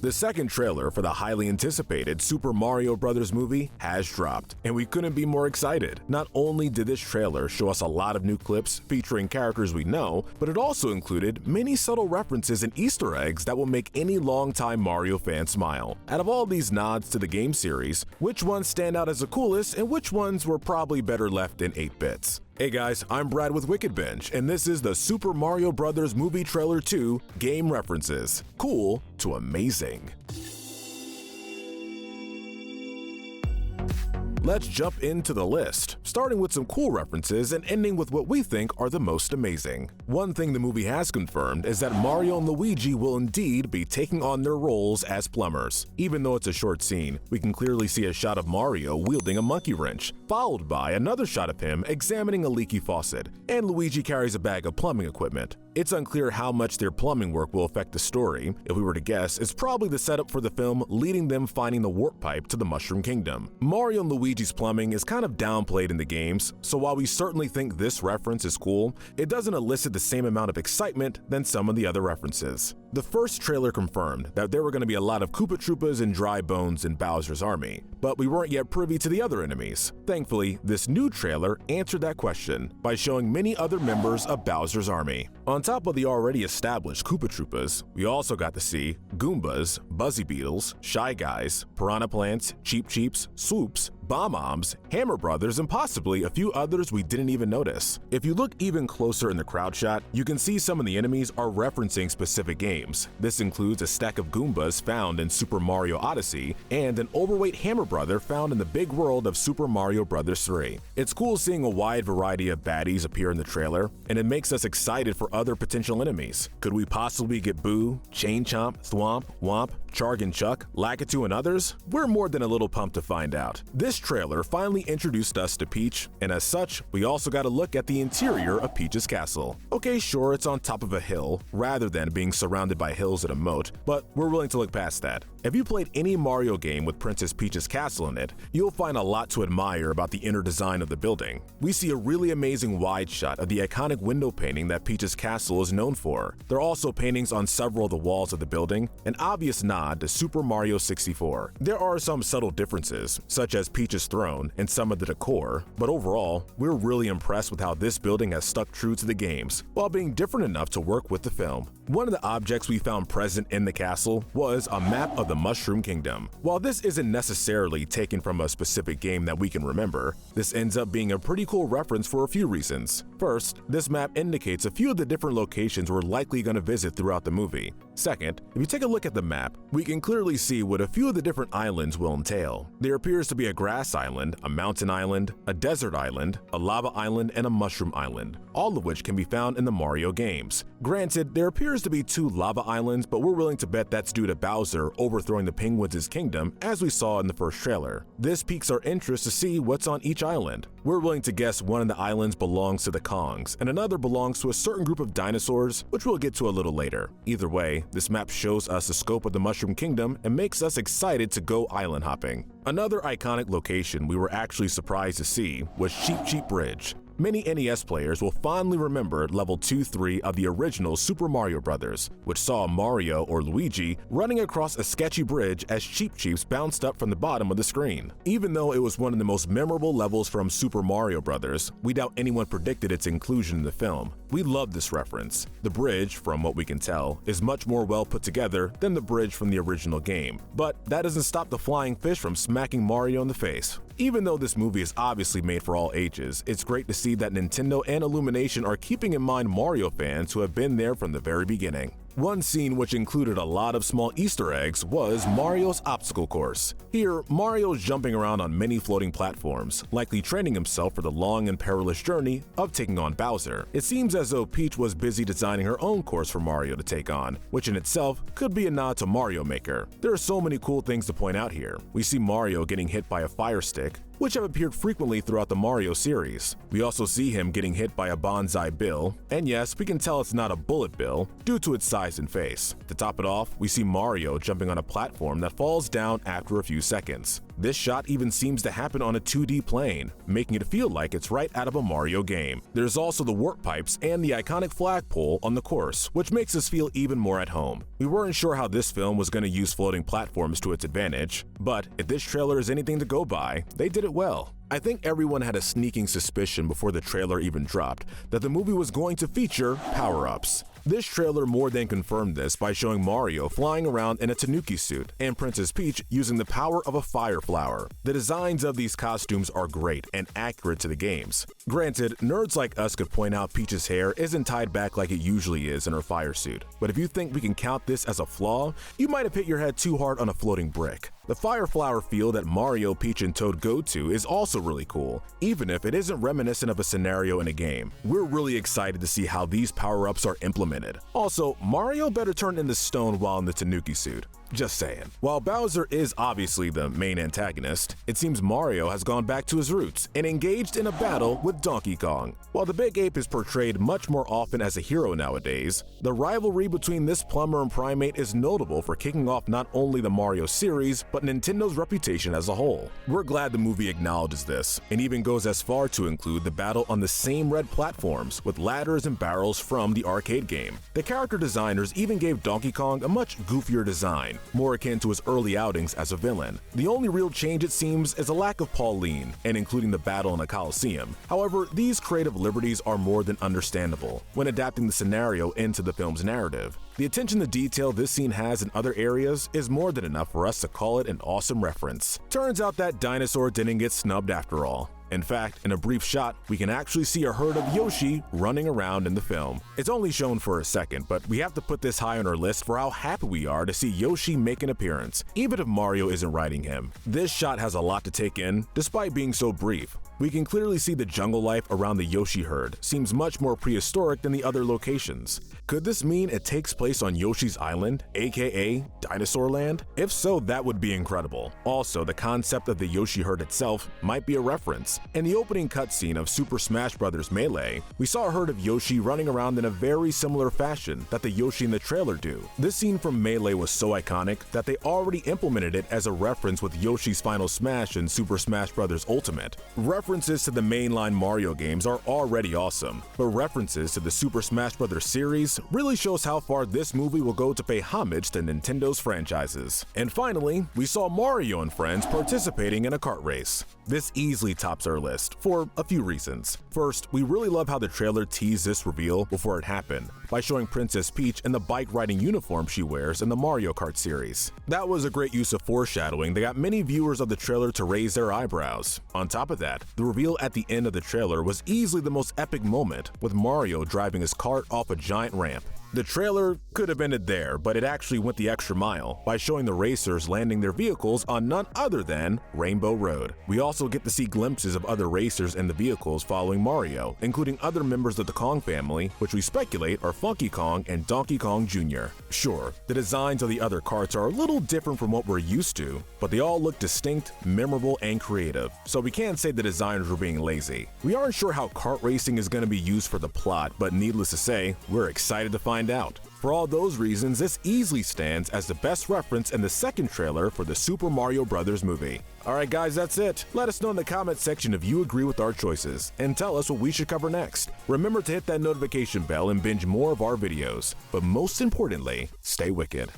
The second trailer for the highly anticipated Super Mario Bros. Movie has dropped, and we couldn't be more excited. Not only did this trailer show us a lot of new clips featuring characters we know, but it also included many subtle references and Easter eggs that will make any longtime Mario fan smile. Out of all these nods to the game series, which ones stand out as the coolest and which ones were probably better left in 8 bits? Hey guys, I'm Brad with Wicked Binge, and this is the Super Mario Bros. Movie Trailer 2 Game References. Cool to amazing. Let's jump into the list, starting with some cool references and ending with what we think are the most amazing. One thing the movie has confirmed is that Mario and Luigi will indeed be taking on their roles as plumbers. Even though it's a short scene, we can clearly see a shot of Mario wielding a monkey wrench, followed by another shot of him examining a leaky faucet, and Luigi carries a bag of plumbing equipment. It's unclear how much their plumbing work will affect the story. If we were to guess, it's probably the setup for the film leading them finding the warp pipe to the Mushroom Kingdom. Mario and Luigi's plumbing is kind of downplayed in the games, so while we certainly think this reference is cool, it doesn't elicit the same amount of excitement than some of the other references. The first trailer confirmed that there were going to be a lot of Koopa Troopas and dry bones in Bowser's army, but we weren't yet privy to the other enemies. Thankfully, this new trailer answered that question by showing many other members of Bowser's army. On top of the already established Koopa Troopas, we also got to see Goombas, Buzzy Beetles, Shy Guys, Piranha Plants, Cheep Cheeps, Swoops, Bomb-Ombs, Hammer Brothers, and possibly a few others we didn't even notice. If you look even closer in the crowd shot, you can see some of the enemies are referencing specific games. This includes a stack of Goombas found in Super Mario Odyssey and an overweight Hammer Brother found in the big world of Super Mario Bros. 3. It's cool seeing a wide variety of baddies appear in the trailer, and it makes us excited for other potential enemies. Could we possibly get Boo, Chain Chomp, Thwomp, Womp, Charg and Chuck, Lakitu, and others? We're more than a little pumped to find out. This trailer finally introduced us to Peach, and as such, we also got a look at the interior of Peach's castle. Okay, sure, it's on top of a hill, rather than being surrounded by hills and a moat, but we're willing to look past that. If you played any Mario game with Princess Peach's castle in it, you'll find a lot to admire about the inner design of the building. We see a really amazing wide shot of the iconic window painting that Peach's castle is known for. There are also paintings on several of the walls of the building, an obvious nod to Super Mario 64. There are some subtle differences, such as Peach's throne and some of the decor, but overall, we're really impressed with how this building has stuck true to the games, while being different enough to work with the film. One of the objects we found present in the castle was a map of the Mushroom Kingdom. While this isn't necessarily taken from a specific game that we can remember, this ends up being a pretty cool reference for a few reasons. First, this map indicates a few of the different locations we're likely going to visit throughout the movie. Second, if you take a look at the map, we can clearly see what a few of the different islands will entail. There appears to be a grass island, a mountain island, a desert island, a lava island, and a mushroom island, all of which can be found in the Mario games. Granted, there appears to be 2 lava islands, but we're willing to bet that's due to Bowser overthrowing the penguins' kingdom, as we saw in the first trailer. This piques our interest to see what's on each island. We're willing to guess one of the islands belongs to the Kongs, and another belongs to a certain group of dinosaurs, which we'll get to a little later. Either way, this map shows us the scope of the Mushroom Kingdom and makes us excited to go island hopping. Another iconic location we were actually surprised to see was Cheep Cheep Bridge. Many NES players will fondly remember level 2-3 of the original Super Mario Bros., which saw Mario or Luigi running across a sketchy bridge as Cheep Cheeps bounced up from the bottom of the screen. Even though it was one of the most memorable levels from Super Mario Bros., we doubt anyone predicted its inclusion in the film. We love this reference. The bridge, from what we can tell, is much more well put together than the bridge from the original game, but that doesn't stop the flying fish from smacking Mario in the face. Even though this movie is obviously made for all ages, it's great to see that Nintendo and Illumination are keeping in mind Mario fans who have been there from the very beginning. One scene which included a lot of small Easter eggs was Mario's obstacle course. Here, Mario's jumping around on many floating platforms, likely training himself for the long and perilous journey of taking on Bowser. It seems as though Peach was busy designing her own course for Mario to take on, which in itself could be a nod to Mario Maker. There are so many cool things to point out here. We see Mario getting hit by a fire stick, which have appeared frequently throughout the Mario series. We also see him getting hit by a bonsai bill, and yes, we can tell it's not a bullet bill due to its size and face. To top it off, we see Mario jumping on a platform that falls down after a few seconds. This shot even seems to happen on a 2D plane, making it feel like it's right out of a Mario game. There's also the warp pipes and the iconic flagpole on the course, which makes us feel even more at home. We weren't sure how this film was going to use floating platforms to its advantage, but if this trailer is anything to go by, they did it well. I think everyone had a sneaking suspicion before the trailer even dropped that the movie was going to feature power-ups. This trailer more than confirmed this by showing Mario flying around in a Tanuki suit and Princess Peach using the power of a fire flower. The designs of these costumes are great and accurate to the games. Granted, nerds like us could point out Peach's hair isn't tied back like it usually is in her fire suit, but if you think we can count this as a flaw, you might have hit your head too hard on a floating brick. The fire flower field that Mario, Peach, and Toad go to is also really cool, even if it isn't reminiscent of a scenario in a game. We're really excited to see how these power-ups are implemented. Also, Mario better turn into stone while in the Tanuki suit. Just saying. While Bowser is obviously the main antagonist, it seems Mario has gone back to his roots and engaged in a battle with Donkey Kong. While the Big Ape is portrayed much more often as a hero nowadays, the rivalry between this plumber and primate is notable for kicking off not only the Mario series, but Nintendo's reputation as a whole. We're glad the movie acknowledges this, and even goes as far to include the battle on the same red platforms with ladders and barrels from the arcade game. The character designers even gave Donkey Kong a much goofier design, more akin to his early outings as a villain. The only real change, it seems, is a lack of Pauline, and including the battle in a Coliseum. However, these creative liberties are more than understandable when adapting the scenario into the film's narrative. The attention to detail this scene has in other areas is more than enough for us to call it an awesome reference. Turns out that dinosaur didn't get snubbed after all. In fact, in a brief shot, we can actually see a herd of Yoshi running around in the film. It's only shown for a second, but we have to put this high on our list for how happy we are to see Yoshi make an appearance, even if Mario isn't riding him. This shot has a lot to take in, despite being so brief. We can clearly see the jungle life around the Yoshi herd seems much more prehistoric than the other locations. Could this mean it takes place on Yoshi's Island, aka Dinosaur Land? If so, that would be incredible. Also, the concept of the Yoshi herd itself might be a reference. In the opening cutscene of Super Smash Bros. Melee, we saw a herd of Yoshi running around in a very similar fashion that the Yoshi in the trailer do. This scene from Melee was so iconic that they already implemented it as a reference with Yoshi's Final Smash in Super Smash Bros. Ultimate. References to the mainline Mario games are already awesome, but references to the Super Smash Bros. Series really shows how far this movie will go to pay homage to Nintendo's franchises. And finally, we saw Mario and friends participating in a kart race. This easily tops our list for a few reasons. First, we really love how the trailer teased this reveal before it happened by showing Princess Peach in the bike riding uniform she wears in the Mario Kart series. That was a great use of foreshadowing that got many viewers of the trailer to raise their eyebrows. On top of that, the reveal at the end of the trailer was easily the most epic moment, with Mario driving his kart off a giant ramp. The trailer could have ended there, but it actually went the extra mile by showing the racers landing their vehicles on none other than Rainbow Road. We also get to see glimpses of other racers and the vehicles following Mario, including other members of the Kong family, which we speculate are Funky Kong and Donkey Kong Jr. Sure, the designs of the other karts are a little different from what we're used to, but they all look distinct, memorable, and creative, so we can't say the designers were being lazy. We aren't sure how kart racing is going to be used for the plot, but needless to say, we're excited to find out. For all those reasons, this easily stands as the best reference in the second trailer for the Super Mario Bros. Movie. Alright guys, that's it. Let us know in the comment section if you agree with our choices, and tell us what we should cover next. Remember to hit that notification bell and binge more of our videos, but most importantly, stay wicked.